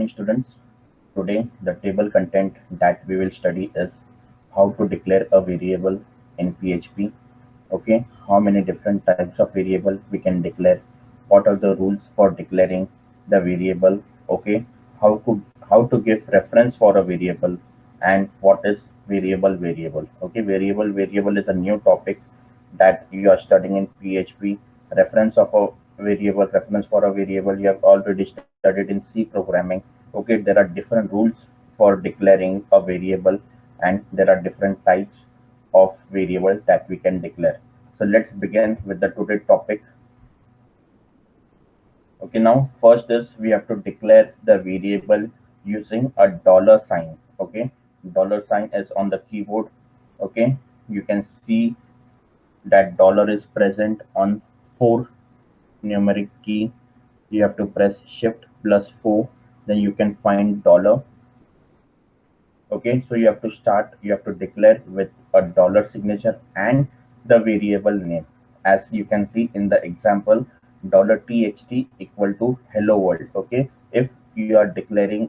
morning, students. Today, the table content that we will study is how to declare a variable in PHP. Okay, how many different types of variable we can declare, what are the rules for declaring the variable, okay, how to give reference for a variable, and what is variable. Okay, variable is a new topic that you are studying in PHP. Reference of a reference for a variable you have already studied in C programming. Okay, there are different rules for declaring a variable, and there are different types of variables that we can declare. So let's begin with the today topic. Okay, now first is we have to declare the variable using a dollar sign. Okay, dollar sign is on the keyboard. Okay, you can see that dollar is present on four numeric key. You have to press shift plus 4, then you can find dollar. Okay, so you have to declare with a dollar signature and the variable name. As you can see in the example, $txt equal to hello world. Okay, if you are declaring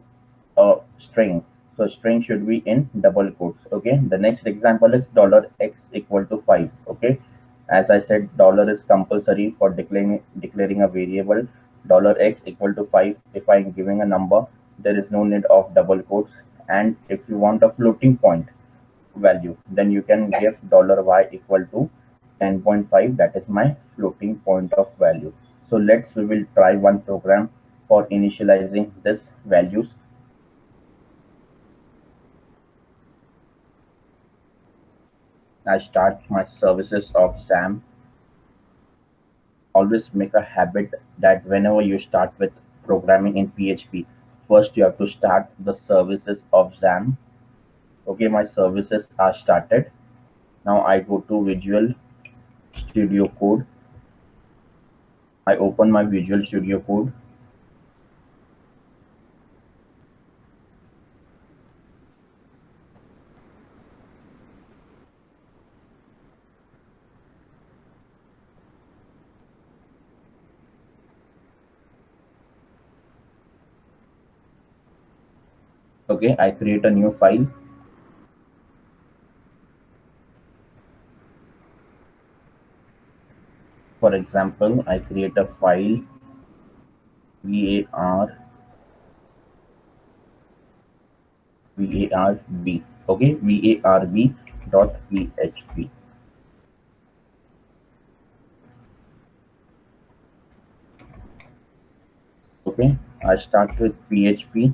a string, so string should be in double quotes. Okay, the next example is $x equal to 5. Okay, as I said, dollar is compulsory for declaring a variable. $x equal to 5. If I am giving a number, there is no need of double quotes. And if you want a floating point value, then you can give $y equal to 10.5. That is my floating point of value. So we will try one program for initializing this values. I start my services of XAMPP. Always make a habit that whenever you start with programming in PHP, first you have to start the services of XAMPP. Okay, my services are started. Now I go to Visual Studio Code. I open my Visual Studio Code. Okay, I create a new file. For example, I create a file varb. Okay, varb.php. Okay, I start with PHP.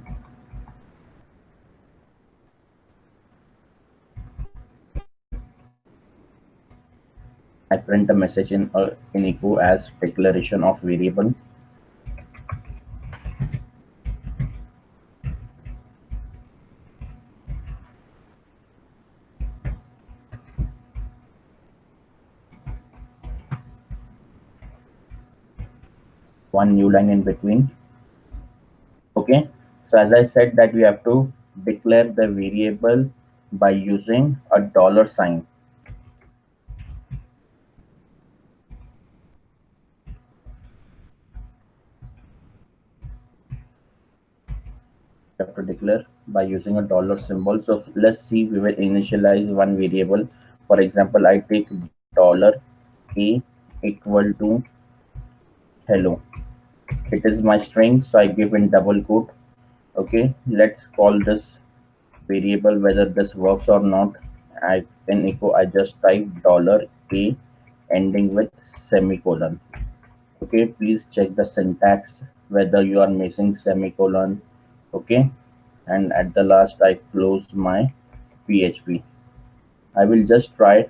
I print a message in echo as declaration of variable. One new line in between. Okay, so as I said that we have to declare the variable by using a dollar sign. Have to declare by using a dollar symbol. So let's see, we will initialize one variable. For example, I take $a equal to hello. It is my string, so I give in double quote. Okay, let's call this variable whether this works or not. I in echo I just type $a ending with semicolon. Okay, please check the syntax whether you are missing semicolon. Okay, and at the last I close my PHP. I will just try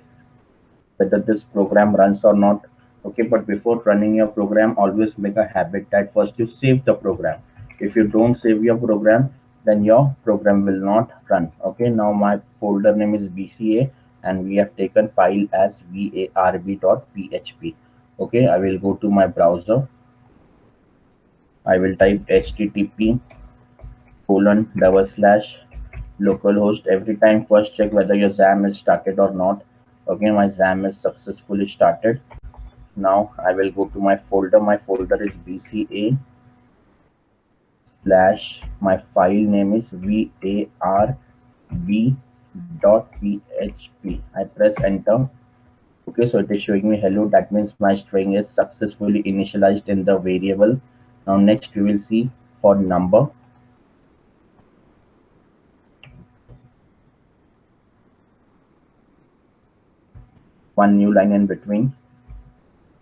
whether this program runs or not. Okay, but before running your program, always make a habit that first you save the program. If you don't save your program, then your program will not run. Okay, now my folder name is BCA and we have taken file as varb.php. Okay, I will go to my browser. I will type http:// every time. First check whether your XAMPP is started or not. Okay, my XAMPP is successfully started. Now I will go to my folder. My folder is BCA slash, my file name is varb.php. I press enter. Okay, so it is showing me hello. That means my string is successfully initialized in the variable. Now next we will see for number. One new line in between.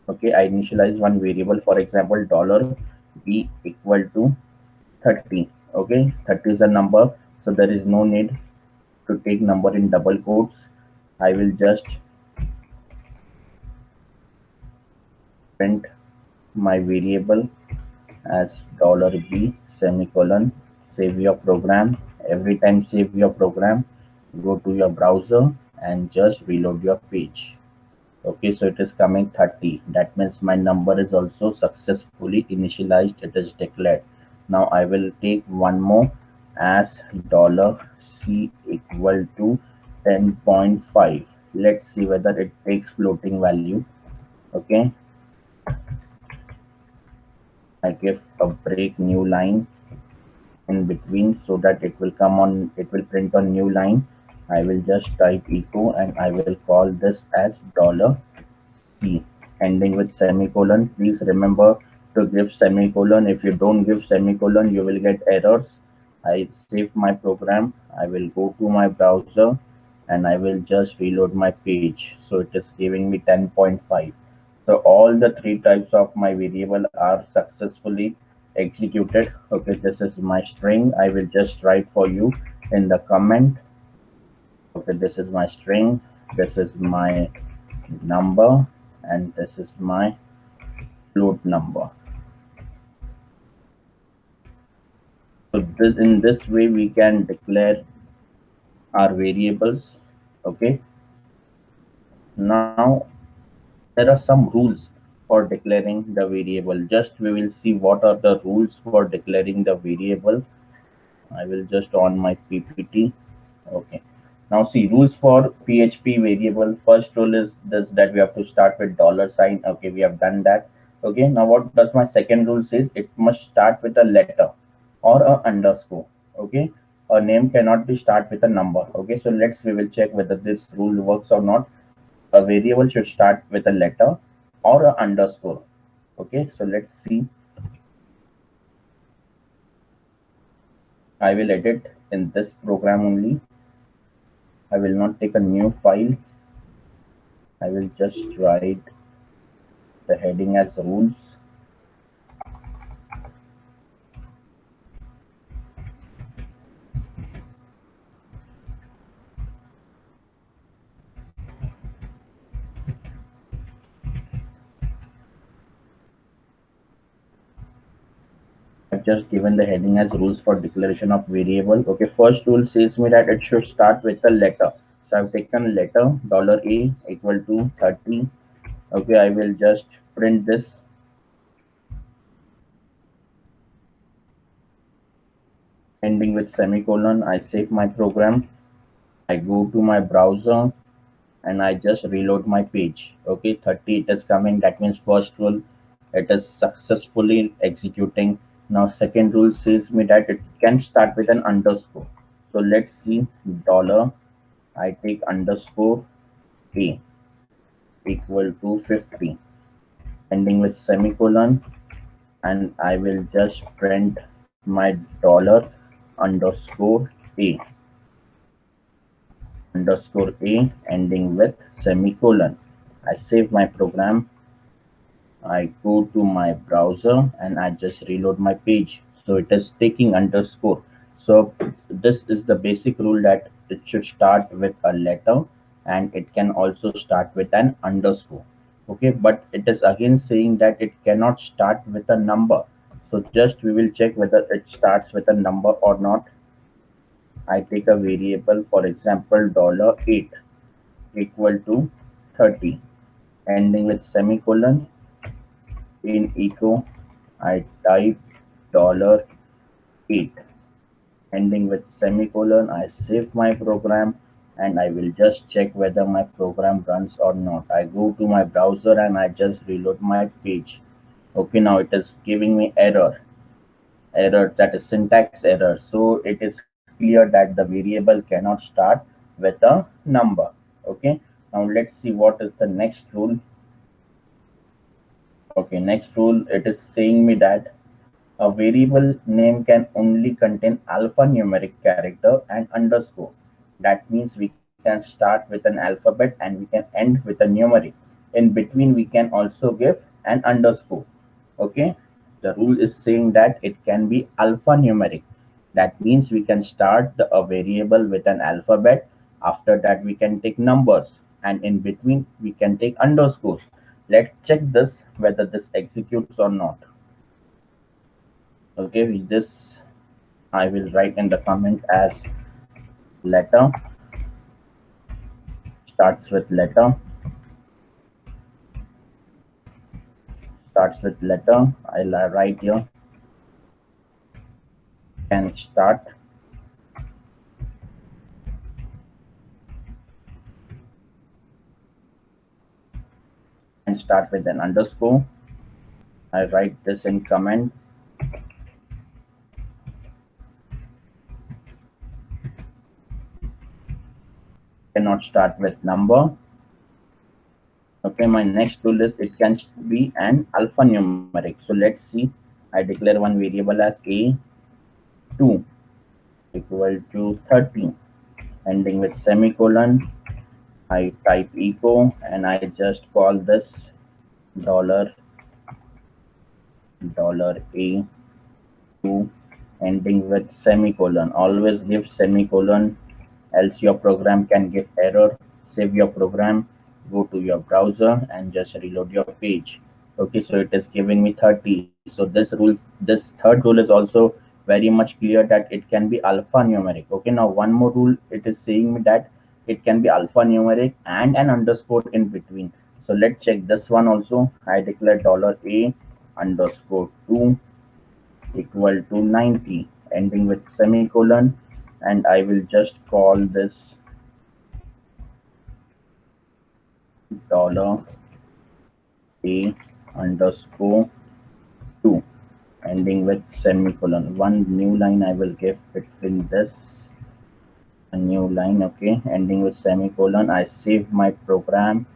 Okay, I initialize one variable, for example, $b equal to 30. Okay, 30 is a number, so there is no need to take number in double quotes. I will just print my variable as $b semicolon. Save your program. Every time save your program, go to your browser and just reload your page. Okay, so it is coming 30. That means my number is also successfully initialized. It is declared. Now I will take one more as $c equal to 10.5. Let's see whether it takes floating value. Okay, I give a break new line in between so that it will come on, it will print on new line. I will just type echo and I will call this as $c ending with semicolon. Please remember to give semicolon. If you don't give semicolon, you will get errors. I save my program. I will go to my browser and I will just reload my page. So it is giving me 10.5. So all the three types of my variable are successfully executed. Okay, this is my string. I will just write for you in the comment. Okay, this is my string. This is my number and this is my float number. So in this way we can declare our variables. Okay, now there are some rules for declaring the variable. Just we will see what are the rules for declaring the variable. I will just on my PPT. Okay. Now see rules for PHP variable. First rule is this, that we have to start with dollar sign. Okay, we have done that. Okay. Now what does my second rule says? It must start with a letter or a underscore. Okay. A name cannot be start with a number. Okay. So we will check whether this rule works or not. A variable should start with a letter or a underscore. Okay. So let's see. I will edit in this program only. I will not take a new file. I will just write the heading as rules. I've just given the heading as rules for declaration of variable. Okay, first rule says me that it should start with a letter. So I've taken letter $a equal to 30. Okay, I will just print this ending with semicolon. I save my program. I go to my browser and I just reload my page. Okay, 30 it is coming. That means first rule, it is successfully executing. Now second rule says me that it can start with an underscore. So let's see dollar. I take underscore a equal to 50 ending with semicolon and I will just print my dollar underscore a underscore a ending with semicolon. I save my program. I go to my browser and I just reload my page. So it is taking underscore. So this is the basic rule that it should start with a letter and it can also start with an underscore. Okay, but it is again saying that it cannot start with a number. So just we will check whether it starts with a number or not. I take a variable, for example, $8 equal to 30 ending with semicolon. In echo, I type $8 ending with semicolon. I save my program and I will just check whether my program runs or not. I go to my browser and I just reload my page. Okay, now it is giving me error. error, that is syntax error. So it is clear that the variable cannot start with a number. Okay, now let's see what is the next rule. Okay, next rule, it is saying me that a variable name can only contain alphanumeric character and underscore. That means we can start with an alphabet and we can end with a numeric. In between, we can also give an underscore. Okay, the rule is saying that it can be alphanumeric. That means we can start a variable with an alphabet. After that, we can take numbers, and in between, we can take underscores. Let's check this whether this executes or not. Okay, with this I will write in the comment as letter, starts with letter, starts with letter. I'll write here can start and start with an underscore. I write this in comment. Cannot start with number. Okay, my next rule is it can be an alphanumeric. So let's see. I declare one variable as a2 equal to 30, ending with semicolon. I type echo and I just call this dollar a2 ending with semicolon. Always give semicolon, else your program can give error. Save your program, go to your browser and just reload your page. Okay, so it is giving me 30. So this third rule is also very much clear that it can be alphanumeric. Okay, now one more rule, it is saying me that it can be alphanumeric and an underscore in between. So let's check this one also. I declare $a underscore 2 equal to 90, ending with semicolon, and I will just call this $a underscore 2 ending with semicolon. One new line I will give between this, a new line. Okay, ending with semicolon. I save my program.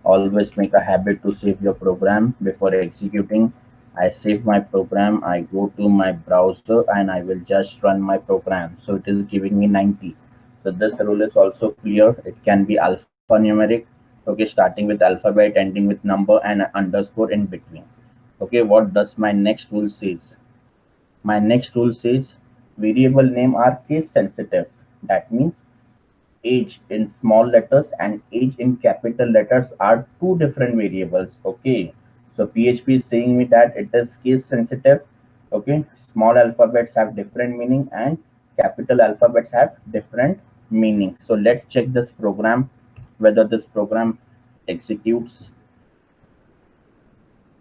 Always make a habit to save your program before executing. I save my program, I go to my browser and I will just run my program. So it is giving me 90. So this rule is also clear. It can be alphanumeric. Okay, starting with alphabet, ending with number and an underscore in between. Okay, what does my next rule says? My next rule says variable name are case sensitive. That means age in small letters and age in capital letters are two different variables. Okay, so PHP is saying me that it is case sensitive. Okay, small alphabets have different meaning and capital alphabets have different meaning. So let's check this program whether this program executes.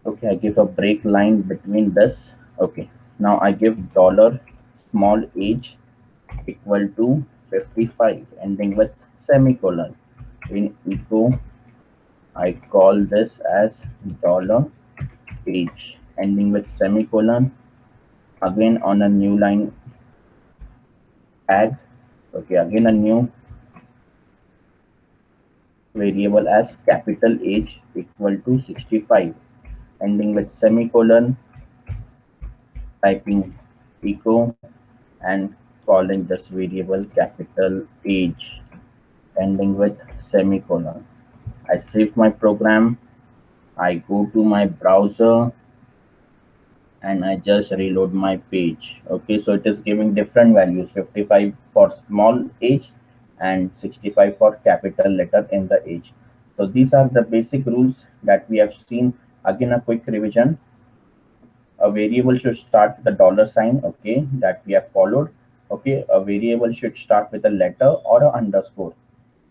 Okay, I give a break line between this. Okay, now I give dollar small age equal to 55 ending with semicolon. In echo, I call this as dollar age ending with semicolon. Again on a new line tag. Okay, again a new variable as capital age equal to 65 ending with semicolon, typing echo and calling this variable capital age ending with semicolon. I save my program, I go to my browser and I just reload my page. Okay, so it is giving different values, 55 for small age and 65 for capital letter in the age. So these are the basic rules that we have seen. Again, a quick revision. A variable should start with a dollar sign, okay, that we have followed. Okay, a variable should start with a letter or a underscore.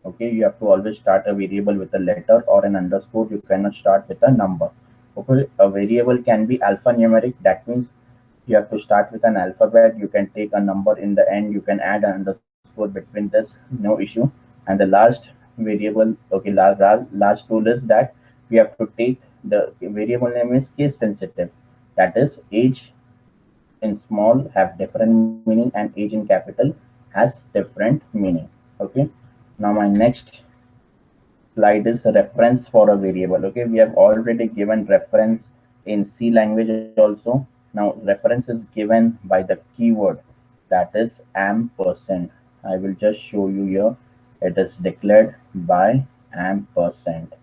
Okay, you have to always start a variable with a letter or an underscore. You cannot start with a number. Okay, a variable can be alphanumeric. That means you have to start with an alphabet. You can take a number in the end. You can add an underscore between this, no issue. And the last variable, okay, last rule is that we have to take the variable name is case sensitive. That is age in small have different meaning and H in capital has different meaning. Okay. Now my next slide is reference for a variable. Okay, we have already given reference in C language also. Now reference is given by the keyword that is ampersand. I will just show you here. It is declared by ampersand.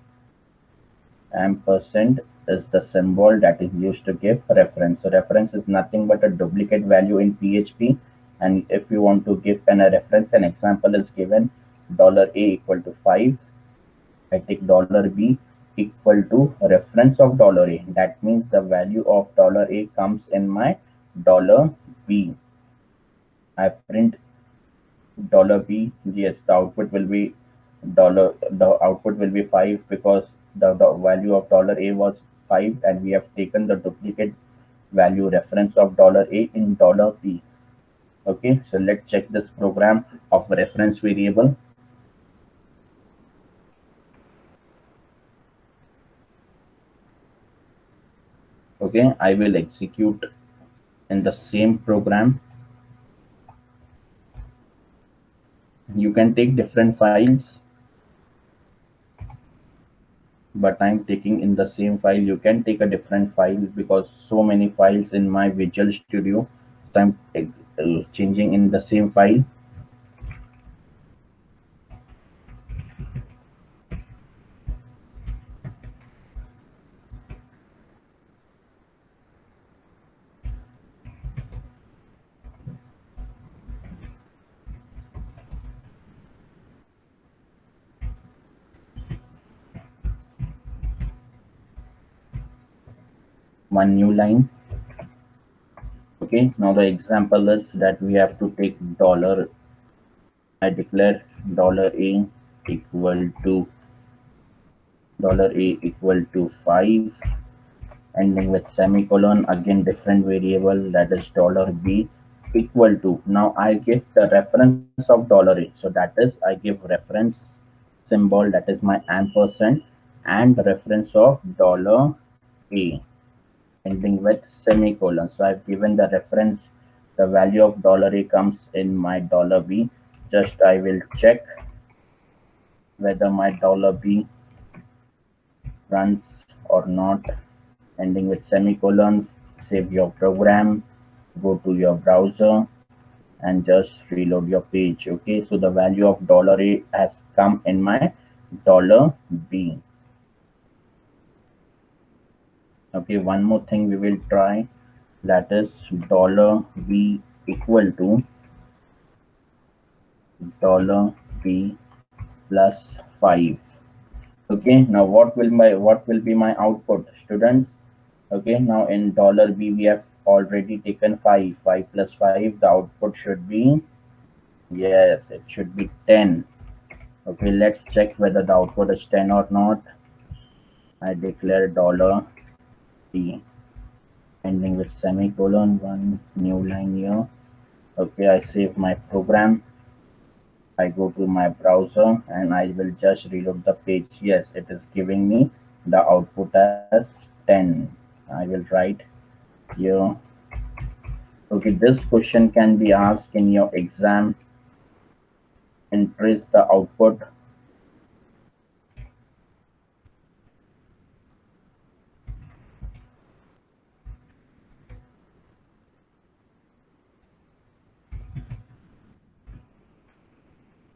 Ampersand is the symbol that is used to give reference. So reference is nothing but a duplicate value in PHP. And if you want to give a reference, an example is given $a equal to 5. I take $b equal to reference of $a. That means the value of $a comes in my $b. I print $b. Yes, the output will be dollar. The output will be 5 because the value of $a was 5, and we have taken the duplicate value reference of $a in $b. Okay, so let's check this program of reference variable. Okay, I will execute in the same program. You can take different files, but I'm taking in the same file. You can take a different file because so many files in my Visual Studio. So I'm changing in the same file. One new line. Okay, now the example is that we have to take dollar. I declare $a equal to $5, ending with semicolon. Again, different variable, that is $b equal to. Now I give the reference of $a. So that is, I give reference symbol, that is my ampersand, and reference of $a, ending with semicolon. So I've given the reference. The value of $a comes in my $b. Just I will check whether my $b runs or not, ending with semicolon. Save your program, go to your browser, and just reload your page. Okay, so the value of $a has come in my $b. Okay, one more thing we will try, that is $b equal to $b plus 5. Okay, now what will be my output, students? Okay, now in $b we have already taken 5. 5 plus 5, the output should be, yes, it should be 10. Okay, let's check whether the output is 10 or not. I declare $b, ending with semicolon. One new line here. Okay, I save my program. I go to my browser and I will just reload the page. Yes, it is giving me the output as 10. I will write here. Okay, this question can be asked in your exam. Increase the output.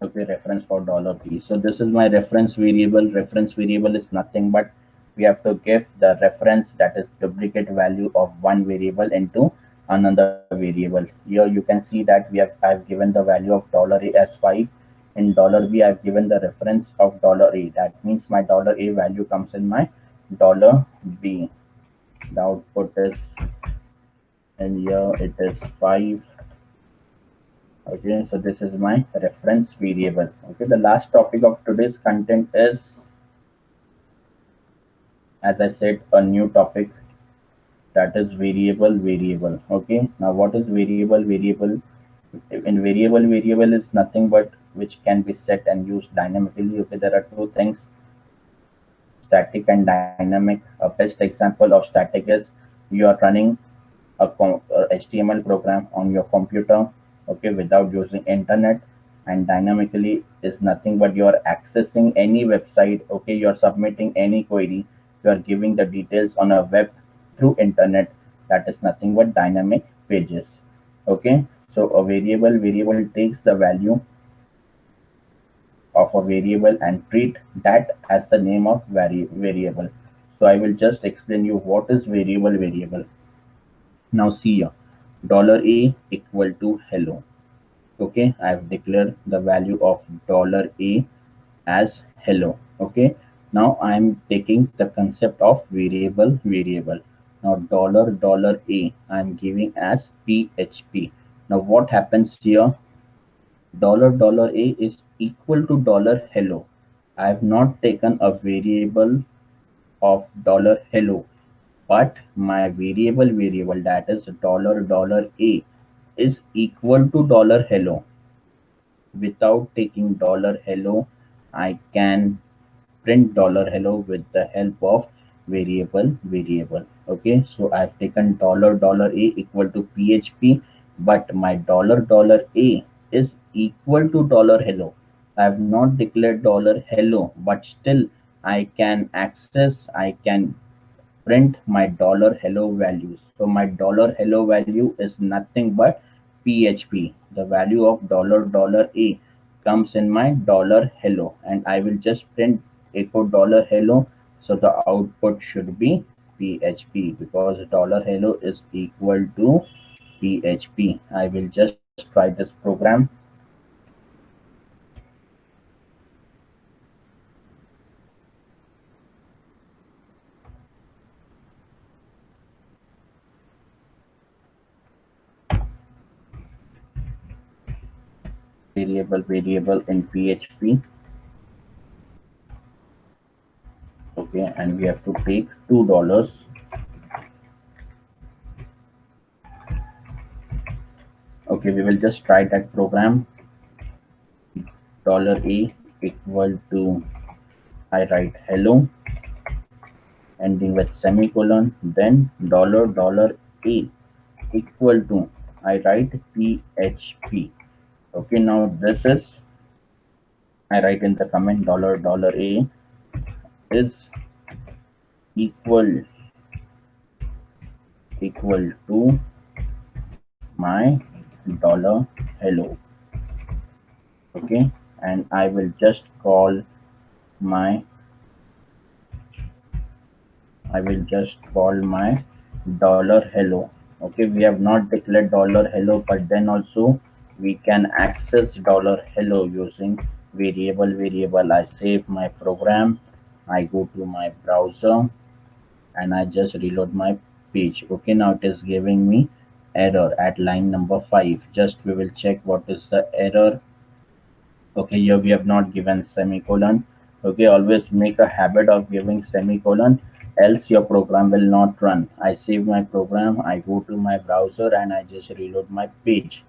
Okay, reference for $p. So this is my reference variable. Reference variable is nothing but we have to give the reference, that is duplicate value of one variable into another variable. Here you can see that I've given the value of $a as 5. In $b I've given the reference of $a. That means my $a value comes in my $b. The output is, and here it is 5. Okay, so this is my reference variable. Okay, the last topic of today's content is, as I said, a new topic, that is variable. Okay, now what is variable? In variable is nothing but which can be set and used dynamically. Okay, there are two things, static and dynamic. A best example of static is you are running HTML program on your computer, okay, without using internet. And dynamically is nothing but you are accessing any website, okay, you are submitting any query, you are giving the details on a web through internet. That is nothing but dynamic pages. Okay, so a variable takes the value of a variable and treat that as the name of variable. So I will just explain you what is variable. Now see here, $a equal to hello. Okay, I have declared the value of $a as hello. Okay, now I am taking the concept of variable. Now $a I am giving as PHP. Now what happens here? $a is equal to $hello. I have not taken a variable of $hello, but my variable that is $a is equal to $hello. Without taking $hello, I can print $hello with the help of variable. Okay, so I've taken $a equal to PHP, but my $a is equal to $hello. I have not declared $hello, but still I can print my $hello values. So my $hello value is nothing but PHP. The value of $a comes in my $hello, and I will just print echo $hello. So the output should be PHP because $hello is equal to PHP. I will just try this program. Variable in PHP. Okay, and we have to take $2. Okay, we will just try that program. $a equal to, I write hello ending with semicolon, then $a equal to, I write PHP. Okay, now this is, I write in the comment $a is equal to my $hello. Okay, and I will just call my $hello. Okay, we have not declared $hello, but then also we can access $hello using variable. I save my program, I go to my browser, and I just reload my page. Okay, now it is giving me error at line number 5. Just we will check what is the error. Okay, here we have not given semicolon. Okay, always make a habit of giving semicolon, else your program will not run. I save my program, I go to my browser, and I just reload my page.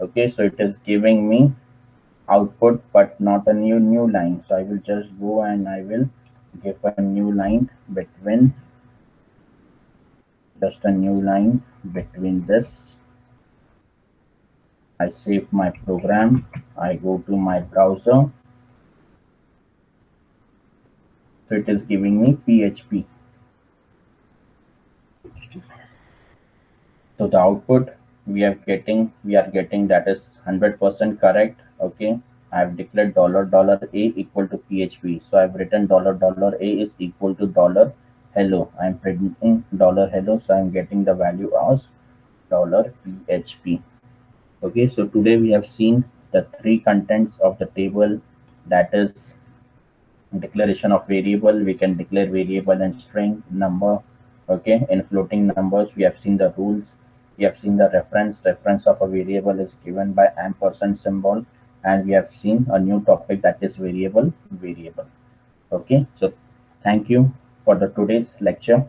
Okay, so it is giving me output but not a new line. So I will just go and I will give a new line between, just a new line between this. I save my program, I go to my browser, so it is giving me PHP. So the output we are getting that is 100% correct. Okay, I have declared $a equal to PHP. So I've written $a is equal to $hello. I'm printing $hello, so I'm getting the value as $PHP. Okay, so today we have seen the three contents of the table, that is declaration of variable. We can declare variable and string, number. Okay, in floating numbers we have seen the rules, we have seen the reference of a variable is given by ampersand symbol, and we have seen a new topic, that is variable. Okay, so thank you for the today's lecture.